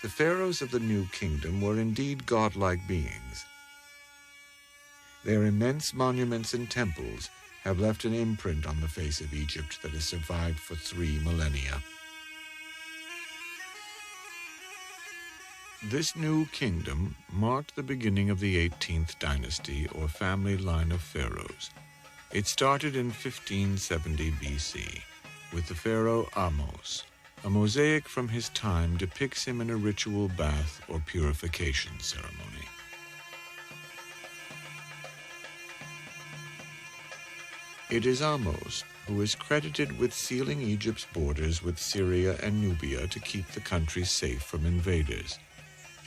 The pharaohs of the New Kingdom were indeed godlike beings. Their immense monuments and temples have left an imprint on the face of Egypt that has survived for 3 millennia. This new kingdom marked the beginning of the 18th dynasty, or family line of pharaohs. It started in 1570 BC with the pharaoh Ahmose. A mosaic from his time depicts him in a ritual bath or purification ceremony. It is Ahmose who is credited with sealing Egypt's borders with Syria and Nubia to keep the country safe from invaders.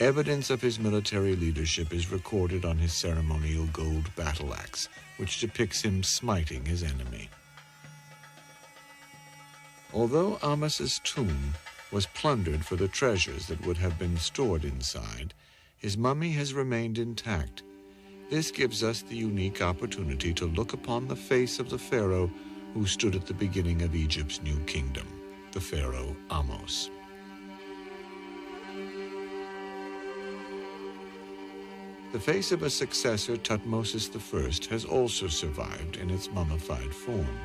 Evidence of his military leadership is recorded on his ceremonial gold battle axe, which depicts him smiting his enemy. Although Ahmose's tomb was plundered for the treasures that would have been stored inside, his mummy has remained intact. This gives us the unique opportunity to look upon the face of the pharaoh who stood at the beginning of Egypt's new kingdom, the pharaoh Ahmose. The face of a successor, Thutmose I, has also survived in its mummified form.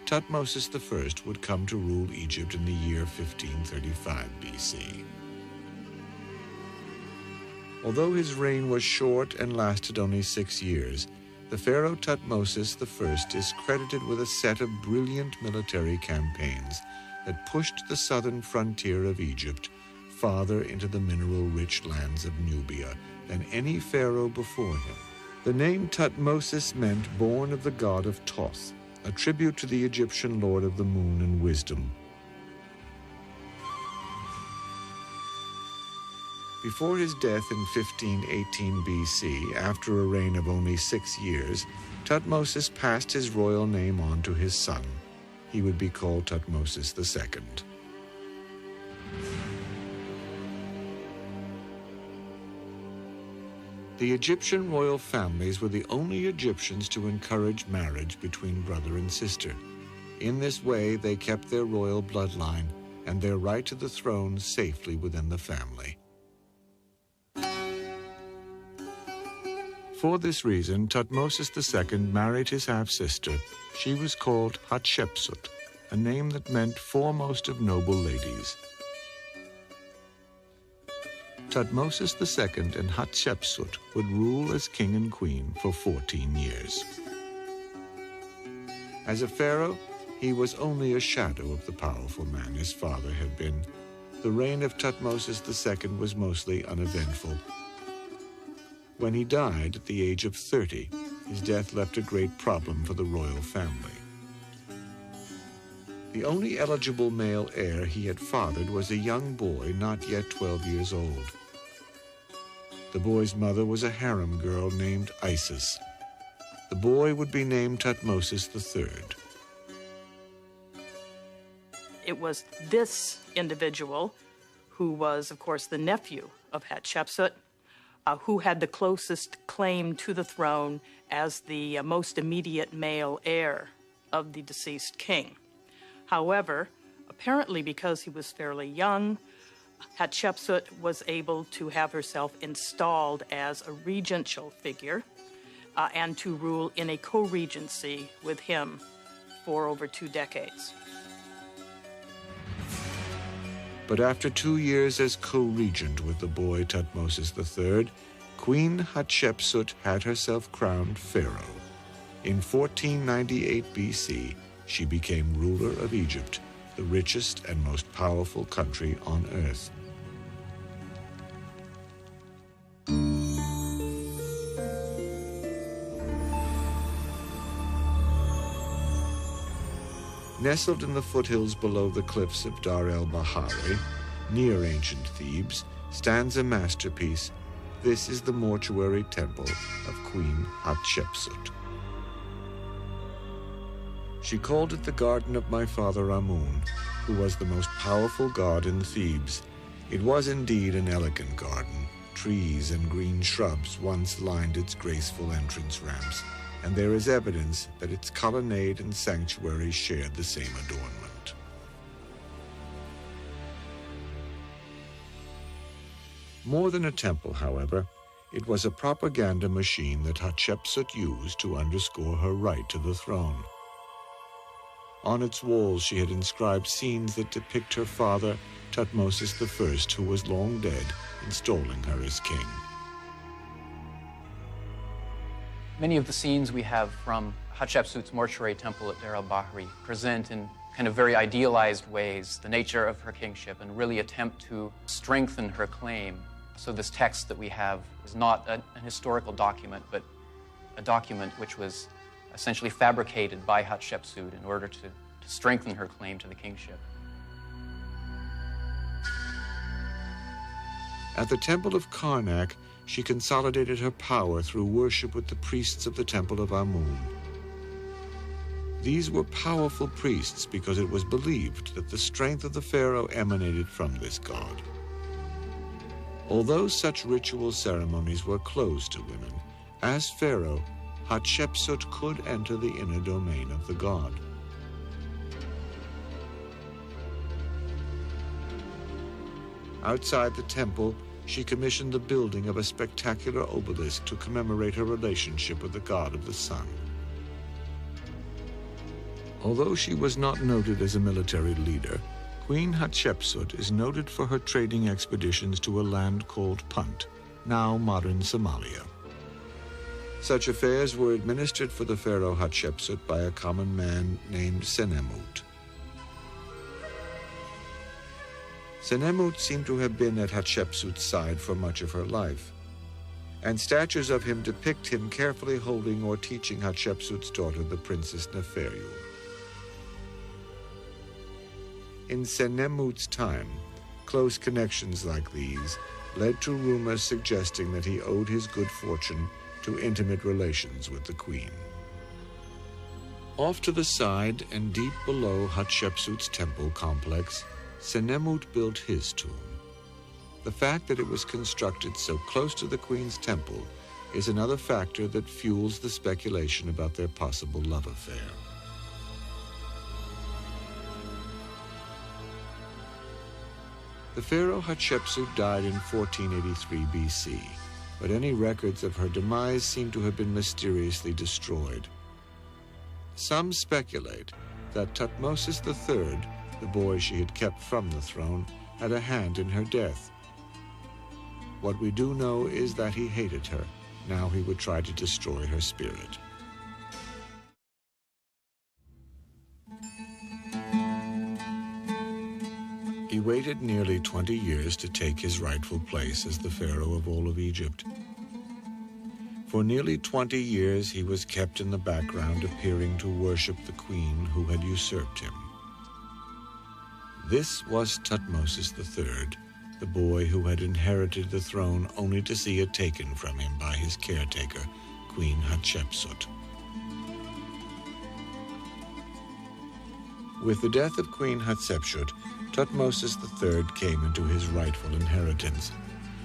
Thutmose I would come to rule Egypt in the year 1535 BC. Although his reign was short and lasted only 6 years, the pharaoh Thutmose I is credited with a set of brilliant military campaigns that pushed the southern frontier of Egypt farther into the mineral-rich lands of Nubia than any pharaoh before him. The name Thutmosis meant born of the god of Thoth, a tribute to the Egyptian lord of the moon and wisdom. Before his death in 1518 BC, after a reign of only 6 years, Thutmose passed his royal name on to his son. He would be called Thutmose II. The Egyptian royal families were the only Egyptians to encourage marriage between brother and sister. In this way, they kept their royal bloodline and their right to the throne safely within the family. For this reason, Thutmose II married his half-sister. She was called Hatshepsut, a name that meant foremost of noble ladies. Thutmose II and Hatshepsut would rule as king and queen for 14 years. As a pharaoh, he was only a shadow of the powerful man his father had been. The reign of Thutmose II was mostly uneventful. When he died at the age of 30, his death left a great problem for the royal family. The only eligible male heir he had fathered was a young boy not yet 12 years old. The boy's mother was a harem girl named Isis. The boy would be named Thutmose III. It was this individual, who was, of course, the nephew of Hatshepsut, who had the closest claim to the throne as the most immediate male heir of the deceased king. However, apparently because he was fairly young, Hatshepsut was able to have herself installed as a regential figure and to rule in a co-regency with him for over 2 decades. But after 2 years as co-regent with the boy Thutmose III, Queen Hatshepsut had herself crowned pharaoh. In 1498 BC, she became ruler of Egypt, the richest and most powerful country on earth. Nestled in the foothills below the cliffs of Dar el-Bahari, near ancient Thebes, stands a masterpiece. This is the mortuary temple of Queen Hatshepsut. She called it the garden of my father Amun, who was the most powerful god in Thebes. It was indeed an elegant garden. Trees and green shrubs once lined its graceful entrance ramps, and there is evidence that its colonnade and sanctuary shared the same adornment. More than a temple, however, it was a propaganda machine that Hatshepsut used to underscore her right to the throne. On its walls, she had inscribed scenes that depict her father, Thutmose I, who was long dead, installing her as king. Many of the scenes we have from Hatshepsut's mortuary temple at Deir el-Bahri present in kind of very idealized ways the nature of her kingship and really attempt to strengthen her claim. So this text that we have is not an historical document, but a document which was essentially fabricated by Hatshepsut in order to strengthen her claim to the kingship. At the temple of Karnak, she consolidated her power through worship with the priests of the temple of Amun. These were powerful priests because it was believed that the strength of the pharaoh emanated from this god. Although such ritual ceremonies were closed to women, as pharaoh, Hatshepsut could enter the inner domain of the god. Outside the temple, she commissioned the building of a spectacular obelisk to commemorate her relationship with the god of the sun. Although she was not noted as a military leader, Queen Hatshepsut is noted for her trading expeditions to a land called Punt, now modern Somalia. Such affairs were administered for the pharaoh Hatshepsut by a common man named Senemut. Senemut seemed to have been at Hatshepsut's side for much of her life, and statues of him depict him carefully holding or teaching Hatshepsut's daughter, the Princess Neferu. In Senemut's time, close connections like these led to rumors suggesting that he owed his good fortune to intimate relations with the queen. Off to the side and deep below Hatshepsut's temple complex, Senemut built his tomb. The fact that it was constructed so close to the queen's temple is another factor that fuels the speculation about their possible love affair. The pharaoh Hatshepsut died in 1483 BC, but any records of her demise seem to have been mysteriously destroyed. Some speculate that Thutmose III, the boy she had kept from the throne, had a hand in her death. What we do know is that he hated her. Now he would try to destroy her spirit. He waited nearly 20 years to take his rightful place as the pharaoh of all of Egypt. For nearly 20 years, he was kept in the background, appearing to worship the queen who had usurped him. This was Thutmose III, the boy who had inherited the throne only to see it taken from him by his caretaker, Queen Hatshepsut. With the death of Queen Hatshepsut, Thutmose III came into his rightful inheritance.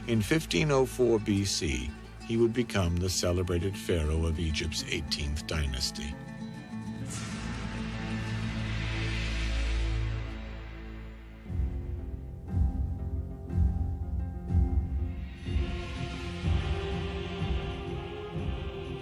In 1504 BC, he would become the celebrated pharaoh of Egypt's 18th dynasty.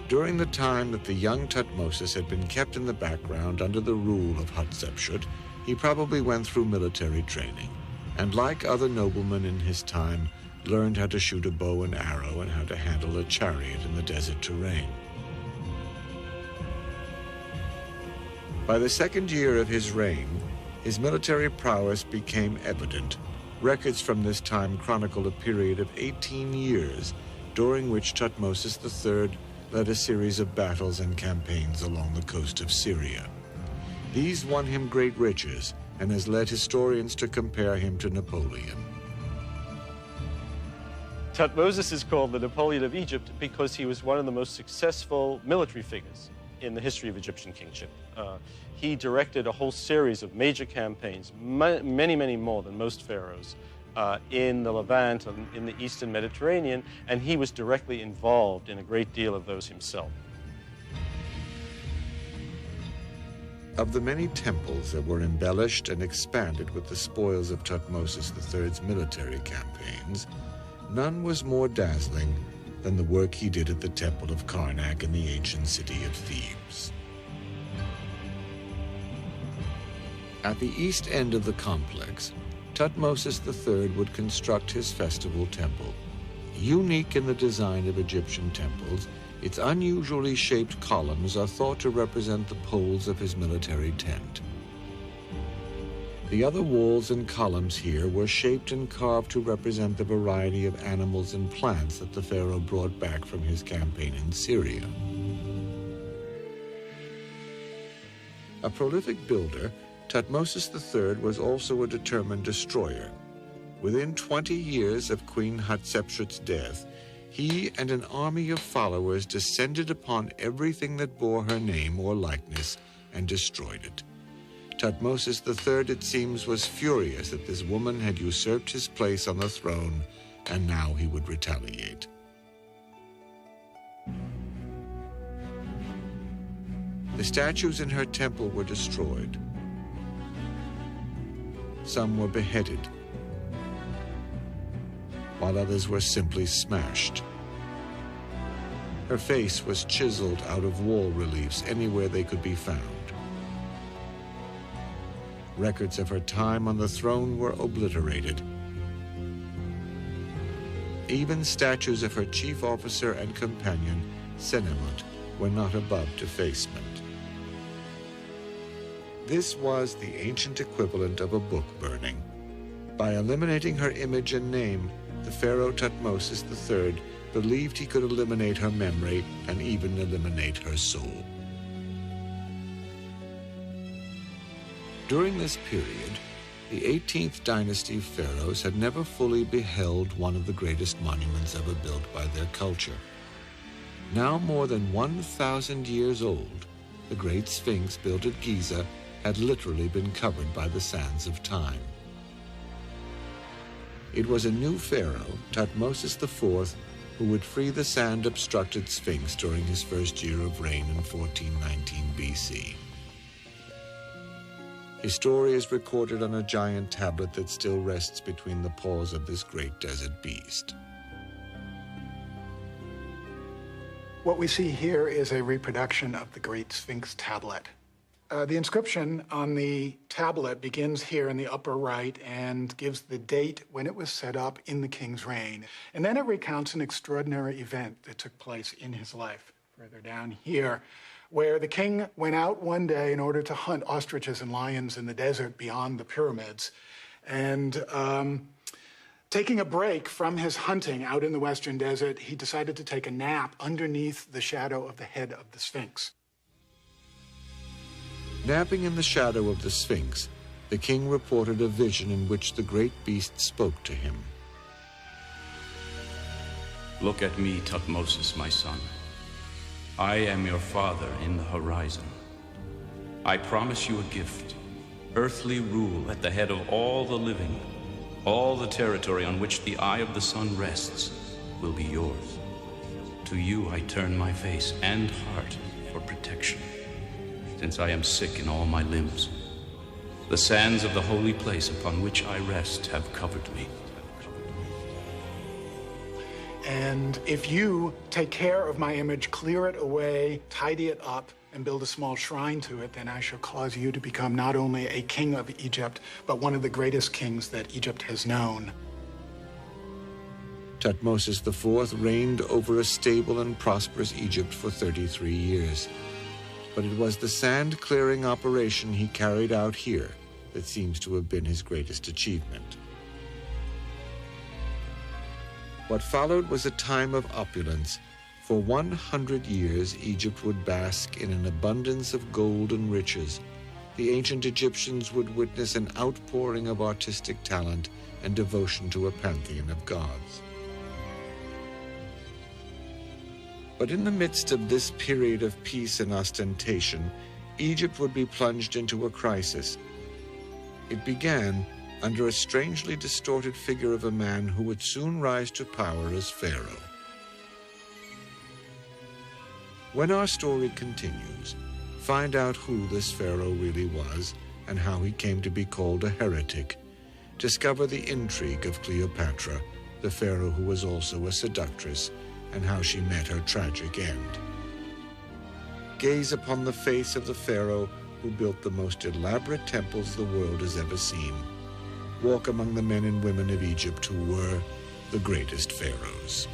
During the time that the young Thutmose had been kept in the background under the rule of Hatshepsut, he probably went through military training, and like other noblemen in his time, learned how to shoot a bow and arrow and how to handle a chariot in the desert terrain. By the second year of his reign, his military prowess became evident. Records from this time chronicle a period of 18 years, during which Thutmose III led a series of battles and campaigns along the coast of Syria. These won him great riches and has led historians to compare him to Napoleon. Thutmose is called the Napoleon of Egypt because he was one of the most successful military figures in the history of Egyptian kingship. He directed a whole series of major campaigns, many, many more than most pharaohs, in the Levant and in the Eastern Mediterranean, and he was directly involved in a great deal of those himself. Of the many temples that were embellished and expanded with the spoils of Thutmose III's military campaigns, none was more dazzling than the work he did at the Temple of Karnak in the ancient city of Thebes. At the east end of the complex, Thutmose III would construct his festival temple. Unique in the design of Egyptian temples, its unusually shaped columns are thought to represent the poles of his military tent. The other walls and columns here were shaped and carved to represent the variety of animals and plants that the pharaoh brought back from his campaign in Syria. A prolific builder, Thutmose III was also a determined destroyer. Within 20 years of Queen Hatshepsut's death, he and an army of followers descended upon everything that bore her name or likeness and destroyed it. Thutmose III, it seems, was furious that this woman had usurped his place on the throne, and now he would retaliate. The statues in her temple were destroyed. Some were beheaded, while others were simply smashed. Her face was chiseled out of wall reliefs anywhere they could be found. Records of her time on the throne were obliterated. Even statues of her chief officer and companion, Senenmut, were not above defacement. This was the ancient equivalent of a book burning. By eliminating her image and name, the pharaoh Thutmose III believed he could eliminate her memory and even eliminate her soul. During this period, the 18th dynasty of pharaohs had never fully beheld one of the greatest monuments ever built by their culture. Now more than 1,000 years old, the Great Sphinx built at Giza had literally been covered by the sands of time. It was a new pharaoh, Thutmose IV, who would free the sand-obstructed Sphinx during his first year of reign in 1419 BC. His story is recorded on a giant tablet that still rests between the paws of this great desert beast. What we see here is a reproduction of the Great Sphinx tablet. The inscription on the tablet begins here in the upper right and gives the date when it was set up in the king's reign. And then it recounts an extraordinary event that took place in his life. Further down here, where the king went out one day in order to hunt ostriches and lions in the desert beyond the pyramids. And taking a break from his hunting out in the western desert, he decided to take a nap underneath the shadow of the head of the Sphinx. Napping in the shadow of the Sphinx, the king reported a vision in which the great beast spoke to him. Look at me, Thutmose, my son. I am your father in the horizon. I promise you a gift, earthly rule at the head of all the living. All the territory on which the eye of the sun rests will be yours. To you I turn my face and heart for protection, since I am sick in all my limbs. The sands of the holy place upon which I rest have covered me. And if you take care of my image, clear it away, tidy it up, and build a small shrine to it, then I shall cause you to become not only a king of Egypt, but one of the greatest kings that Egypt has known. Thutmose IV reigned over a stable and prosperous Egypt for 33 years. But it was the sand-clearing operation he carried out here that seems to have been his greatest achievement. What followed was a time of opulence. For 100 years, Egypt would bask in an abundance of gold and riches. The ancient Egyptians would witness an outpouring of artistic talent and devotion to a pantheon of gods. But in the midst of this period of peace and ostentation, Egypt would be plunged into a crisis. It began under a strangely distorted figure of a man who would soon rise to power as pharaoh. When our story continues, find out who this pharaoh really was and how he came to be called a heretic. Discover the intrigue of Cleopatra the pharaoh who was also a seductress, and how she met her tragic end. Gaze upon the face of the pharaoh who built the most elaborate temples the world has ever seen. Walk among the men and women of Egypt who were the greatest pharaohs.